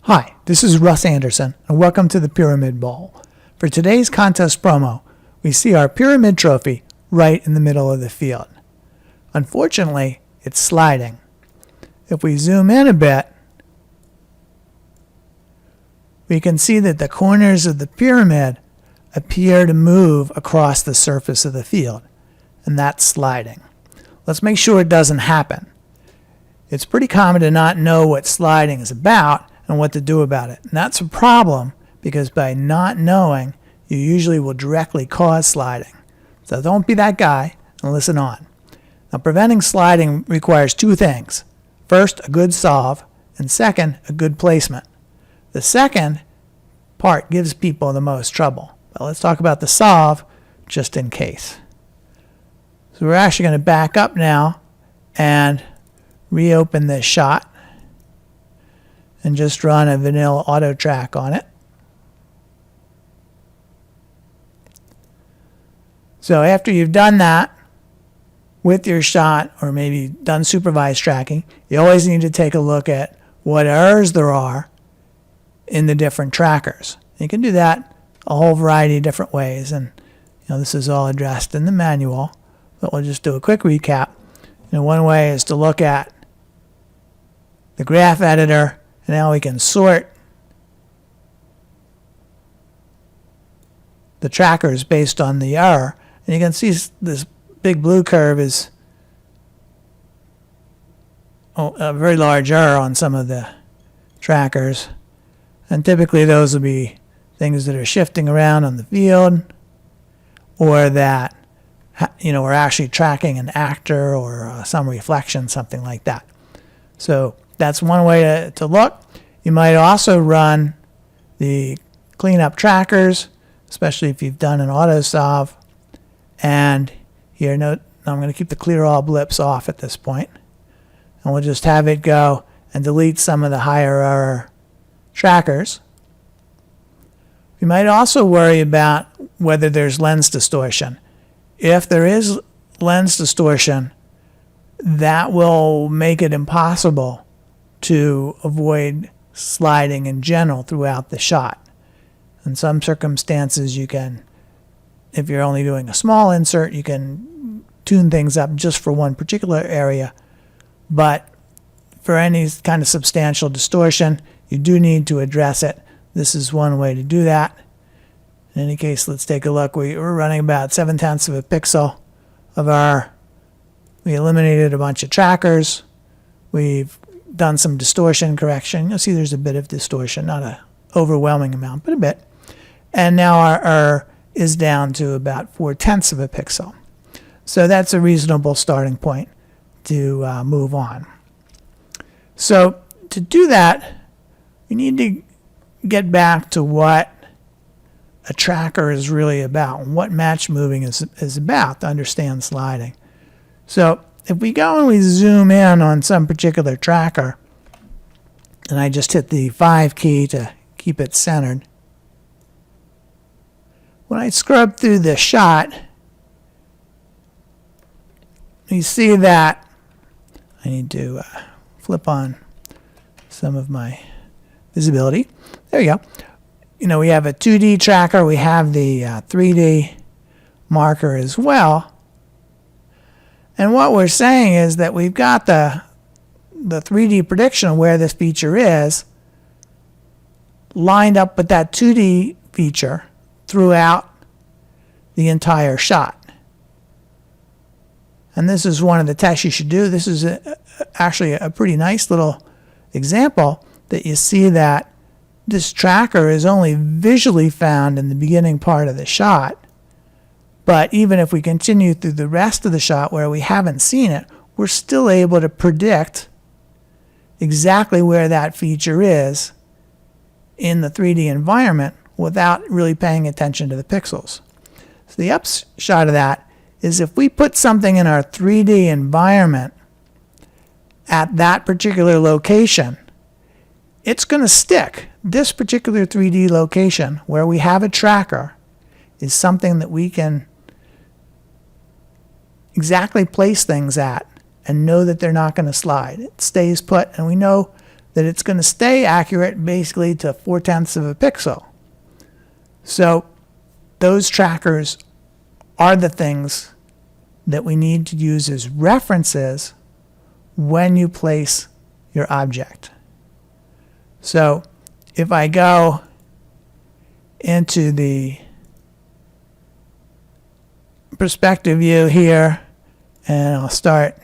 Hi, this is Russ Anderson, and welcome to the Pyramid Bowl. For today's contest promo, we see our pyramid trophy right in the middle of the field. Unfortunately, it's sliding. If we zoom in a bit, we can see that the corners of the pyramid appear to move across the surface of the field, and that's sliding. Let's make sure it doesn't happen. It's pretty common to not know what sliding is about and what to do about it. And that's a problem because by not knowing, you usually will directly cause sliding. So don't be that guy and listen on. Now, preventing sliding requires two things. First, a good solve, and second, a good placement. The second part gives people the most trouble. But let's talk about the solve just in case. So we're actually going to back up now and reopen this shot and just run a vanilla auto track on it. So after you've done that with your shot, or maybe done supervised tracking, you always need to take a look at what errors there are in the different trackers. You can do that a whole variety of different ways, and this is all addressed in the manual, but we'll just do a quick recap. One way is to look at the graph editor, and now we can sort the trackers based on the error. And you can see this big blue curve is a very large error on some of the trackers. And typically those will be things that are shifting around on the field, or that we're actually tracking an actor or some reflection, something like that. So that's one way to look. You might also run the cleanup trackers, especially if you've done an auto solve. And here, note, I'm going to keep the clear all blips off at this point. And we'll just have it go and delete some of the higher error trackers. You might also worry about whether there's lens distortion. If there is lens distortion, that will make it impossible to avoid sliding in general throughout the shot. In some circumstances, you can, if you're only doing a small insert, you can tune things up just for one particular area. But for any kind of substantial distortion, you do need to address it. This is one way to do that. In any case, let's take a look. We're running about 0.7 of a pixel of we eliminated a bunch of trackers. We've done some distortion correction. You'll see there's a bit of distortion, not an overwhelming amount, but a bit. And now our error is down to about 0.4 of a pixel. So that's a reasonable starting point to move on. So to do that, we need to get back to what a tracker is really about, and what match moving is about to understand sliding. So if we go and we zoom in on some particular tracker, and I just hit the 5 key to keep it centered, when I scrub through the shot, you see that I need to flip on some of my visibility. There you go. We have a 2D tracker. We have the 3D marker as well. And what we're saying is that we've got the 3D prediction of where this feature is lined up with that 2D feature throughout the entire shot. And this is one of the tests you should do. This is actually a pretty nice little example that you see that this tracker is only visually found in the beginning part of the shot. But even if we continue through the rest of the shot where we haven't seen it, we're still able to predict exactly where that feature is in the 3D environment without really paying attention to the pixels. So the upshot of that is if we put something in our 3D environment at that particular location, it's going to stick. This particular 3D location where we have a tracker is something that we can exactly place things at and know that they're not going to slide. It stays put, and we know that it's going to stay accurate basically to 0.4 of a pixel. So those trackers are the things that we need to use as references when you place your object. So if I go into the perspective view here, and I'll start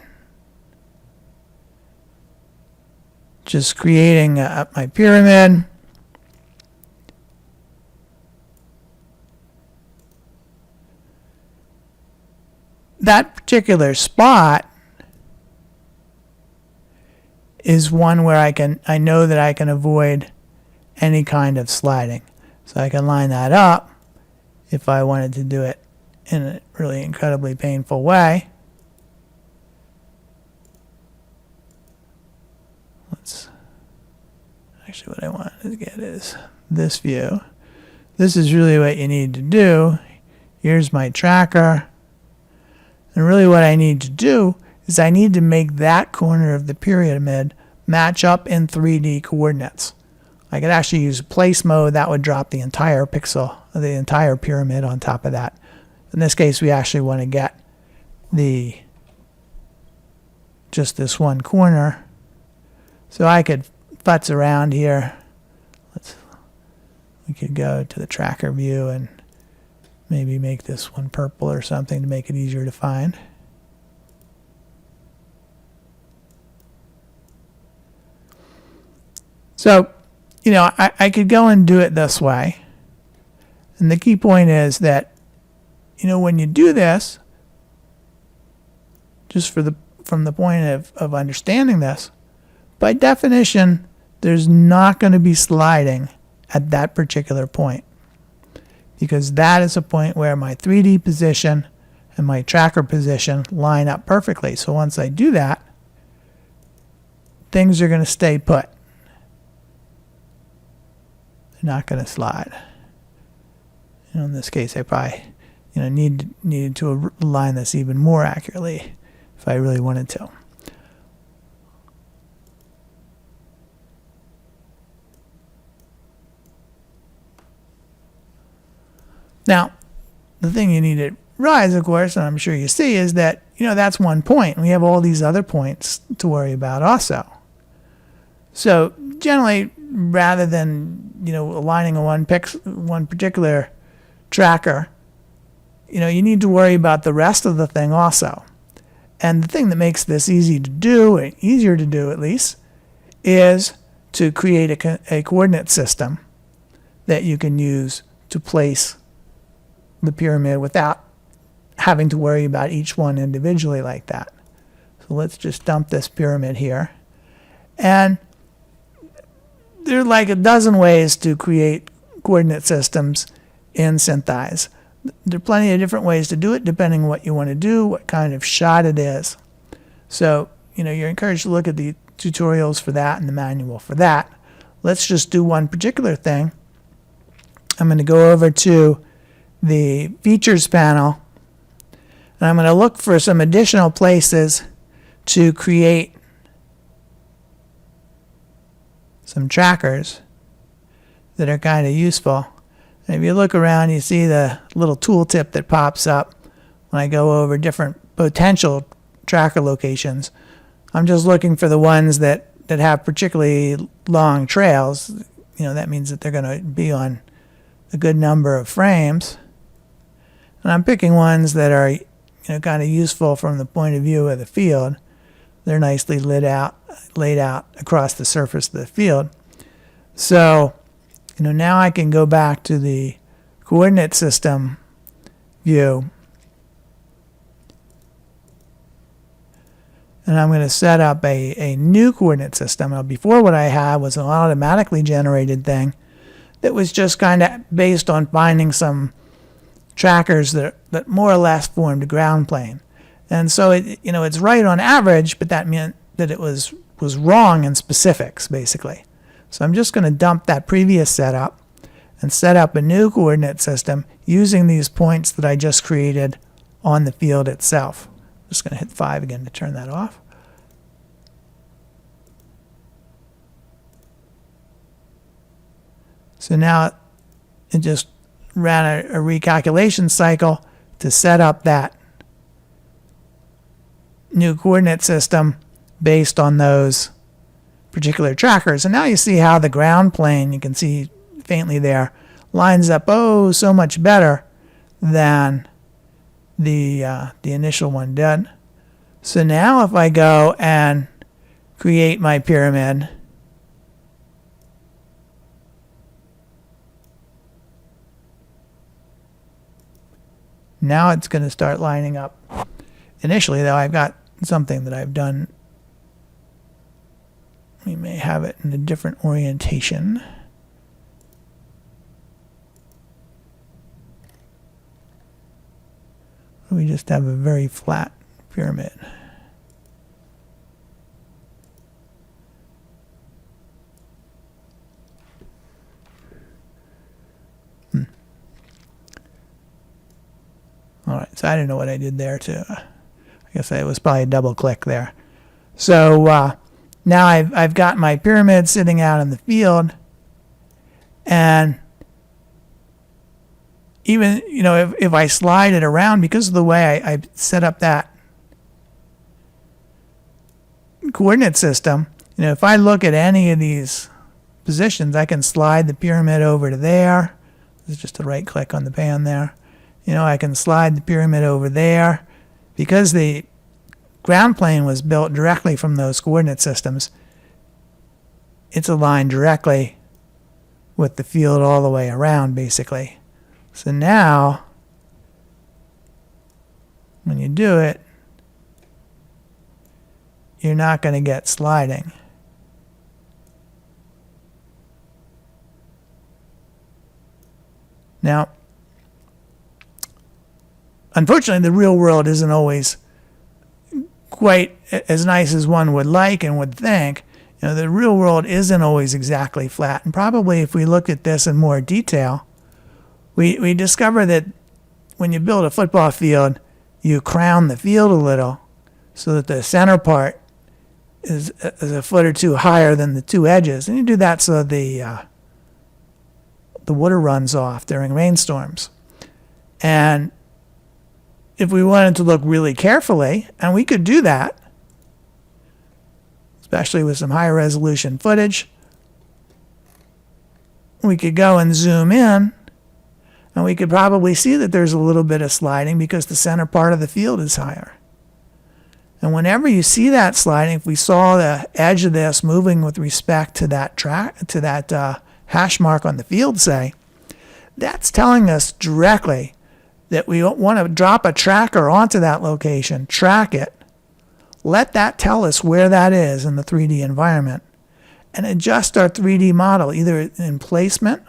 just creating my pyramid. That particular spot is one where I know that I can avoid any kind of sliding. So I can line that up if I wanted to do it in a really incredibly painful way. Actually, what I want to get is this view. This is really what you need to do. Here's my tracker. And really what I need to do is I need to make that corner of the pyramid match up in 3D coordinates. I could actually use place mode. That would drop the entire pixel, the entire pyramid on top of that. In this case, we actually want to get just this one corner. So I could futz around here. We could go to the tracker view and maybe make this one purple or something to make it easier to find. So, I could go and do it this way. And the key point is that, when you do this, just from the point of understanding this, by definition, there's not going to be sliding at that particular point, because that is a point where my 3D position and my tracker position line up perfectly. So once I do that, things are going to stay put. They're not going to slide. In this case, I probably needed to align this even more accurately if I really wanted to. Now, the thing you need to realize, of course, and I'm sure you see, is that, that's one point. And we have all these other points to worry about also. So generally, rather than, aligning one particular tracker, you need to worry about the rest of the thing also. And the thing that makes this easy to do, or easier to do at least, is to create a coordinate system that you can use to place the pyramid without having to worry about each one individually like that. So let's just dump this pyramid here. And there are like a dozen ways to create coordinate systems in Synthise. There are plenty of different ways to do it depending on what you want to do, what kind of shot it is. So, you're encouraged to look at the tutorials for that and the manual for that. Let's just do one particular thing. I'm going to go over to the features panel, and I'm going to look for some additional places to create some trackers that are kind of useful. And if you look around, you see the little tooltip that pops up when I go over different potential tracker locations. I'm just looking for the ones that have particularly long trails. That means that they're going to be on a good number of frames. And I'm picking ones that are, kind of useful from the point of view of the field. They're nicely laid out across the surface of the field. So, now I can go back to the coordinate system view. And I'm going to set up a new coordinate system. Now, before, what I had was an automatically generated thing that was just kind of based on finding some trackers that more or less formed a ground plane. And so it's right on average, but that meant that it was wrong in specifics, basically. So I'm just going to dump that previous setup and set up a new coordinate system using these points that I just created on the field itself. I'm just going to hit 5 again to turn that off. So now it just ran a recalculation cycle to set up that new coordinate system based on those particular trackers. And now you see how the ground plane, you can see faintly there, lines up so much better than the initial one did. So now if I go and create my pyramid, now it's going to start lining up. Initially, though, I've got something that I've done. We may have it in a different orientation. We just have a very flat pyramid. All right, so I don't know what I did there too. I guess it was probably a double click there. So now I've got my pyramid sitting out in the field, and even, you know, if I slide it around, because of the way I set up that coordinate system, you know, if I look at any of these positions, I can slide the pyramid over to there. This is just a right click on the pan there. You know, I can slide the pyramid over there. Because the ground plane was built directly from those coordinate systems, it's aligned directly with the field all the way around, basically. So now, when you do it, you're not going to get sliding. Now, unfortunately, the real world isn't always quite as nice as one would like and would think. You know, the real world isn't always exactly flat. And probably if we look at this in more detail, we discover that when you build a football field, you crown the field a little so that the center part is a foot or two higher than the two edges. And you do that so the water runs off during rainstorms. And if we wanted to look really carefully, and we could do that, especially with some high resolution footage, we could go and zoom in, and we could probably see that there's a little bit of sliding because the center part of the field is higher. And whenever you see that sliding, if we saw the edge of this moving with respect to that hash mark on the field, say, that's telling us directly that we want to drop a tracker onto that location, track it, let that tell us where that is in the 3D environment, and adjust our 3D model either in placement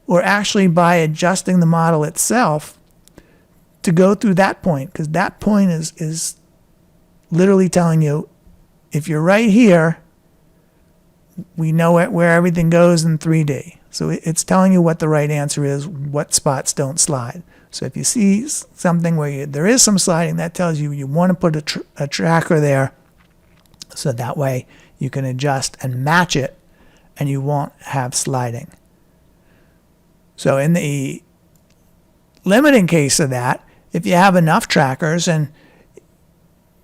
or actually by adjusting the model itself to go through that point, because that point is literally telling you, if you're right here, we know where everything goes in 3D. So it's telling you what the right answer is, what spots don't slide. So if you see something where there is some sliding, that tells you you want to put a tracker there, so that way you can adjust and match it and you won't have sliding. So in the limiting case of that, if you have enough trackers, and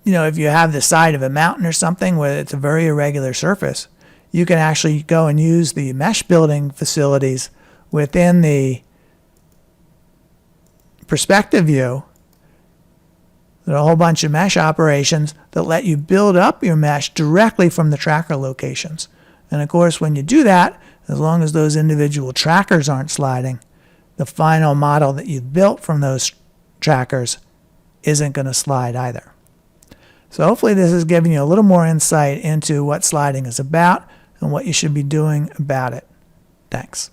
you know, if you have the side of a mountain or something where it's a very irregular surface, you can actually go and use the mesh building facilities within the perspective view. There are a whole bunch of mesh operations that let you build up your mesh directly from the tracker locations. And of course, when you do that, as long as those individual trackers aren't sliding, the final model that you built from those trackers isn't going to slide either. So hopefully this has given you a little more insight into what sliding is about and what you should be doing about it. Thanks.